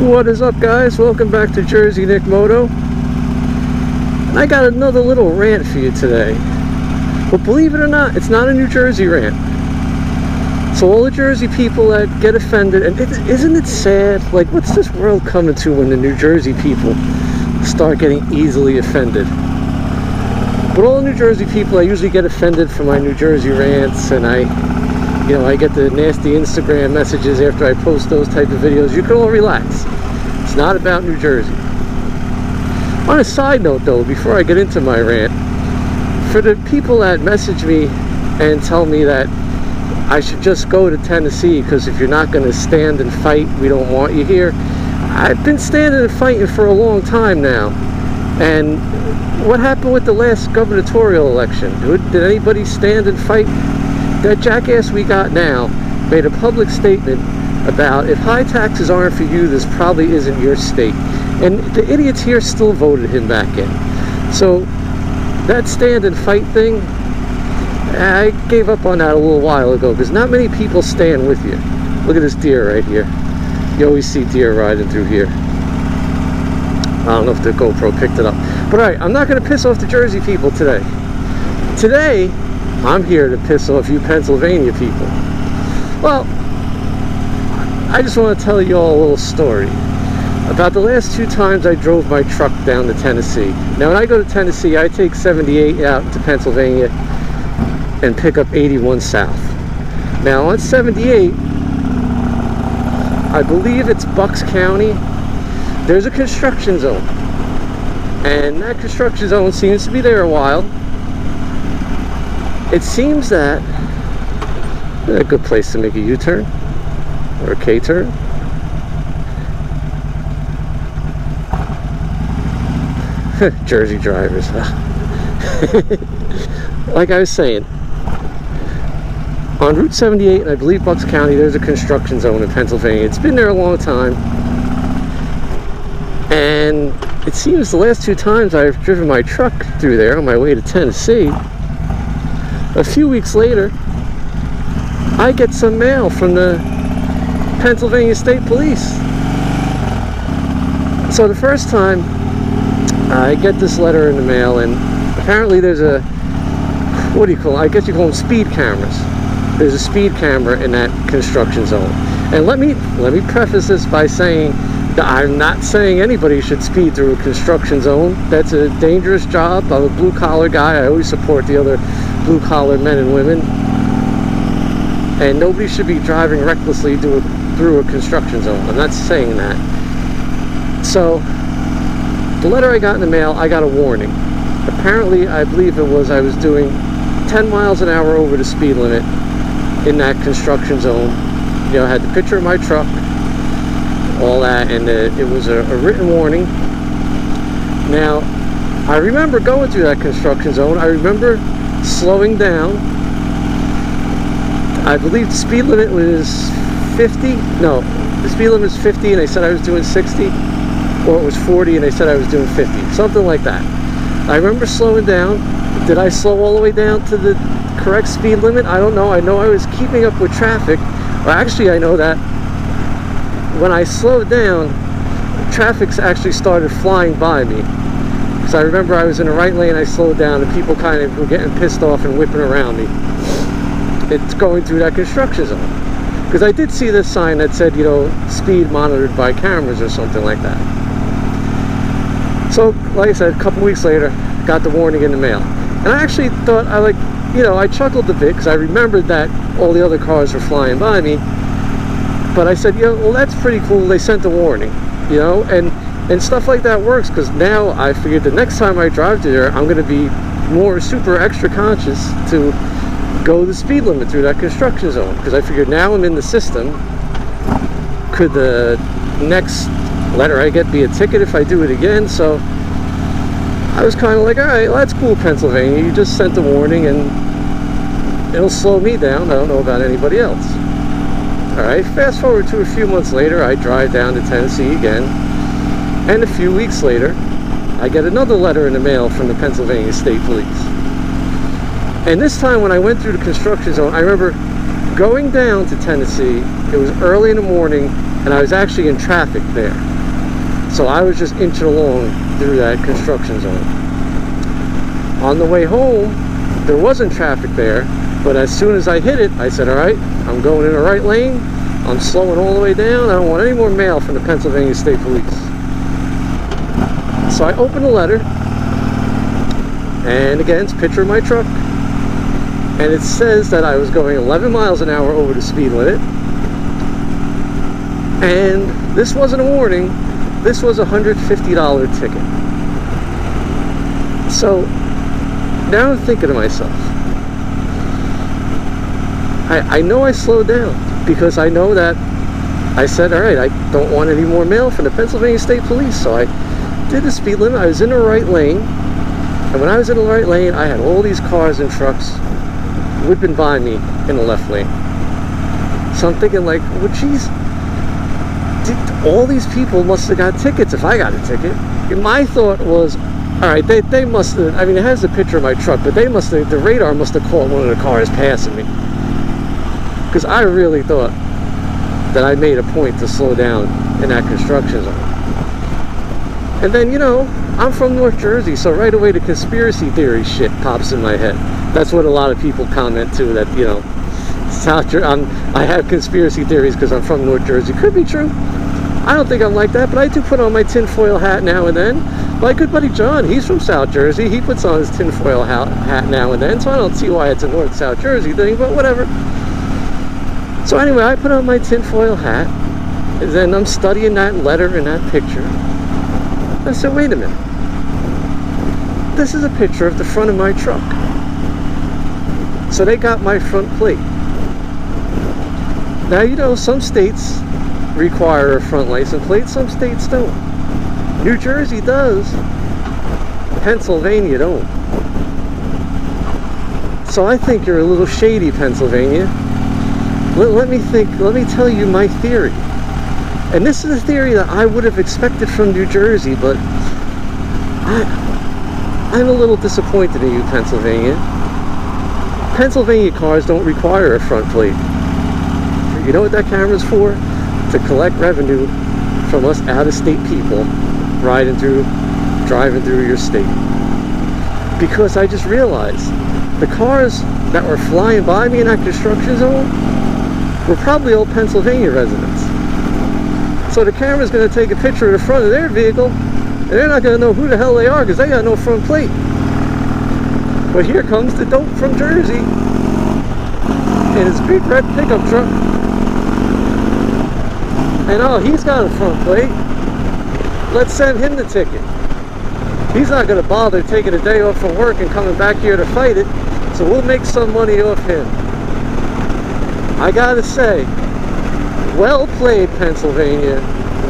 What is up, guys? Welcome back to Jersey Nick Moto. And I got another little rant for you today. But believe it or not, it's not a New Jersey rant. So all the Jersey people that get offended, and isn't it sad? Like, what's this world coming to when the New Jersey people start getting easily offended? But all the New Jersey people, I usually get offended for my New Jersey rants, and I get the nasty Instagram messages after I post those type of videos. You can all relax. It's not about New Jersey. On a side note, though, before I get into my rant, for the people that message me and tell me that I should just go to Tennessee because if you're not going to stand and fight, we don't want you here. I've been standing and fighting for a long time now. And what happened with the last gubernatorial election? Did anybody stand and fight? That jackass we got now made a public statement about if high taxes aren't for you, this probably isn't your state. And the idiots here still voted him back in. So that stand and fight thing, I gave up on that a little while ago because not many people stand with you. Look at this deer right here. You always see deer riding through here. I don't know if the GoPro picked it up. But alright, I'm not going to piss off the Jersey people today. Today, I'm here to piss off you Pennsylvania people. Well, I just want to tell you all a little story about the last 2 times I drove my truck down to Tennessee. Now, when I go to Tennessee, I take 78 out to Pennsylvania and pick up 81 south. Now, on 78, I believe it's Bucks County. There's a construction zone, and that construction zone seems to be there a while. It seems that a good place to make a U-turn or a K-turn. Jersey drivers. Like I was saying, on Route 78, and I believe Bucks County, there's a construction zone in Pennsylvania. It's been there a long time. And it seems the last 2 times I've driven my truck through there on my way to Tennessee, a few weeks later, I get some mail from the Pennsylvania State Police. So the first time, I get this letter in the mail, and apparently there's a, what do you call it? I guess you call them speed cameras. There's a speed camera in that construction zone. And let me preface this by saying that I'm not saying anybody should speed through a construction zone. That's a dangerous job. I'm a blue-collar guy. I always support the other blue-collar men and women. And nobody should be driving recklessly through a construction zone. I'm not saying that. So, the letter I got in the mail, I got a warning. Apparently, I believe it was I was doing 10 miles an hour over the speed limit in that construction zone. You know, I had the picture of my truck, all that, and it was a written warning. Now, I remember going through that construction zone. I remember slowing down. I believe the speed limit was 50. No, the speed limit was 50 and they said I was doing 60, or it was 40 and they said I was doing 50, something like that. I remember slowing down. Did I slow all the way down to the correct speed limit? I don't know. I know I was keeping up with traffic. Well, actually, I know that when I slowed down, traffic actually started flying by me. So I remember I was in the right lane, I slowed down, and people kind of were getting pissed off and whipping around me. It's going through that construction zone. Because I did see this sign that said, you know, speed monitored by cameras or something like that. So, like I said, a couple weeks later, got the warning in the mail. And I actually thought, I chuckled a bit because I remembered that all the other cars were flying by me. But I said, well, that's pretty cool. They sent a warning, and stuff like that works because now I figured the next time I drive through there, I'm going to be more super extra conscious to go the speed limit through that construction zone because I figured now I'm in the system. Could the next letter I get be a ticket if I do it again? So I was kind of like, all right, well, that's cool, Pennsylvania. You just sent a warning and it'll slow me down. I don't know about anybody else. All right, fast forward to a few months later, I drive down to Tennessee again, and a few weeks later, I get another letter in the mail from the Pennsylvania State Police. And this time when I went through the construction zone, I remember going down to Tennessee. It was early in the morning, and I was actually in traffic there. So I was just inching along through that construction zone. On the way home, there wasn't traffic there, but as soon as I hit it, I said, all right, I'm going in the right lane. I'm slowing all the way down. I don't want any more mail from the Pennsylvania State Police. So I opened the letter, and again, it's a picture of my truck, and it says that I was going 11 miles an hour over the speed limit, and this wasn't a warning, this was a $150 ticket. So now I'm thinking to myself, I know I slowed down because I know that I said, all right, I don't want any more mail from the Pennsylvania State Police. So I did the speed limit. I was in the right lane, and when I was in the right lane, I had all these cars and trucks whipping by me in the left lane. So I'm thinking like, well, geez, all these people must have got tickets if I got a ticket. And my thought was, all right, they must have, I mean, it has a picture of my truck, but they must have, the radar must have caught one of the cars passing me. Because I really thought that I made a point to slow down in that construction zone. And then, you know, I'm from North Jersey, so right away the conspiracy theory shit pops in my head. That's what a lot of people comment too, that, you know, I have conspiracy theories because I'm from North Jersey. Could be true. I don't think I'm like that, but I do put on my tinfoil hat now and then. My good buddy John, he's from South Jersey. He puts on his tinfoil hat now and then, so I don't see why it's a North-South Jersey thing, but whatever. So anyway, I put on my tinfoil hat, and then I'm studying that letter and that picture. I said, wait a minute. This is a picture of the front of my truck. So they got my front plate. Now, you know, some states require a front license plate, some states don't. New Jersey does. Pennsylvania don't. So I think you're a little shady, Pennsylvania. Let me tell you my theory. And this is a theory that I would have expected from New Jersey, but I'm a little disappointed in you, Pennsylvania. Pennsylvania cars don't require a front plate. You know what that camera's for? To collect revenue from us out-of-state people driving through your state. Because I just realized the cars that were flying by me in that construction zone were probably all Pennsylvania residents. So the camera's going to take a picture of the front of their vehicle, and they're not going to know who the hell they are because they got no front plate. But here comes the dope from Jersey in his big red pickup truck. And oh, he's got a front plate. Let's send him the ticket. He's not going to bother taking a day off from work and coming back here to fight it, so we'll make some money off him. I gotta say, well played, Pennsylvania.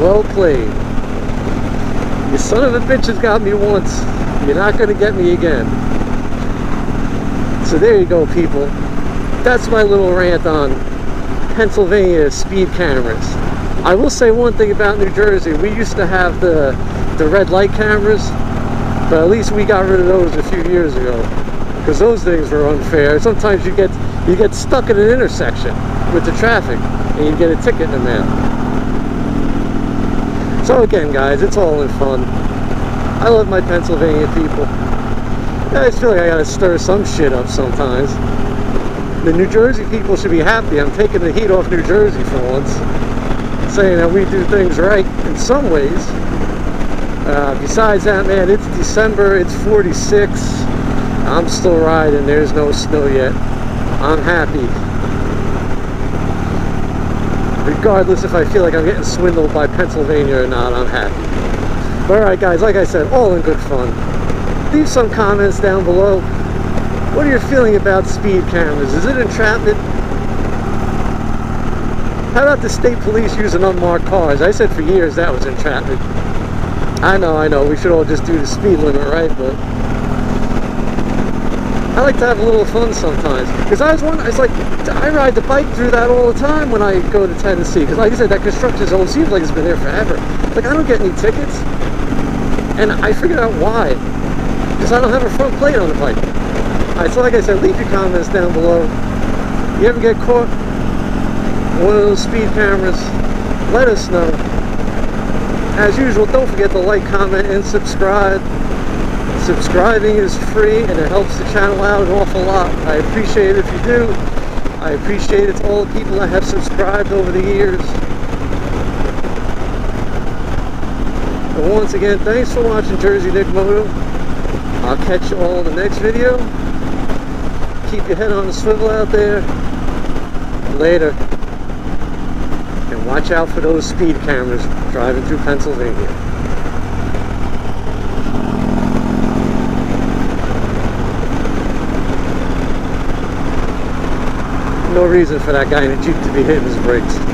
Well played. You son of a bitch has got me once. You're not gonna get me again. So there you go, people. That's my little rant on Pennsylvania speed cameras. I will say one thing about New Jersey. We used to have the red light cameras, but at least we got rid of those a few years ago, because those things were unfair. Sometimes you get stuck at an intersection with the traffic and you get a ticket in the mail. So again, guys, it's all in fun. I love my Pennsylvania people. I just feel like I gotta stir some shit up sometimes. The New Jersey people should be happy. I'm taking the heat off New Jersey for once, saying that we do things right in some ways. Besides that, man, it's December, it's 46. I'm still riding. There's no snow yet. I'm happy. Regardless if I feel like I'm getting swindled by Pennsylvania or not, I'm happy. But alright, guys, like I said, all in good fun. Leave some comments down below. What are you feeling about speed cameras? Is it entrapment? How about the state police using unmarked cars? I said for years that was entrapment. I know, we should all just do the speed limit, right? But I like to have a little fun sometimes. Because I was wondering, it's like, I ride the bike through that all the time when I go to Tennessee. Because like I said, that construction zone seems like it's been there forever. Like, I don't get any tickets. And I figured out why. Because I don't have a front plate on the bike. Alright, so like I said, leave your comments down below. You ever get caught with one of those speed cameras? Let us know. As usual, don't forget to like, comment, and subscribe. Subscribing is free and it helps the channel out an awful lot. I appreciate it if you do. I appreciate it to all the people that have subscribed over the years. And once again, thanks for watching Jersey Nick Moto. I'll catch you all in the next video. Keep your head on the swivel out there. Later. And watch out for those speed cameras driving through Pennsylvania. No reason for that guy in a Jeep to be hitting his brakes.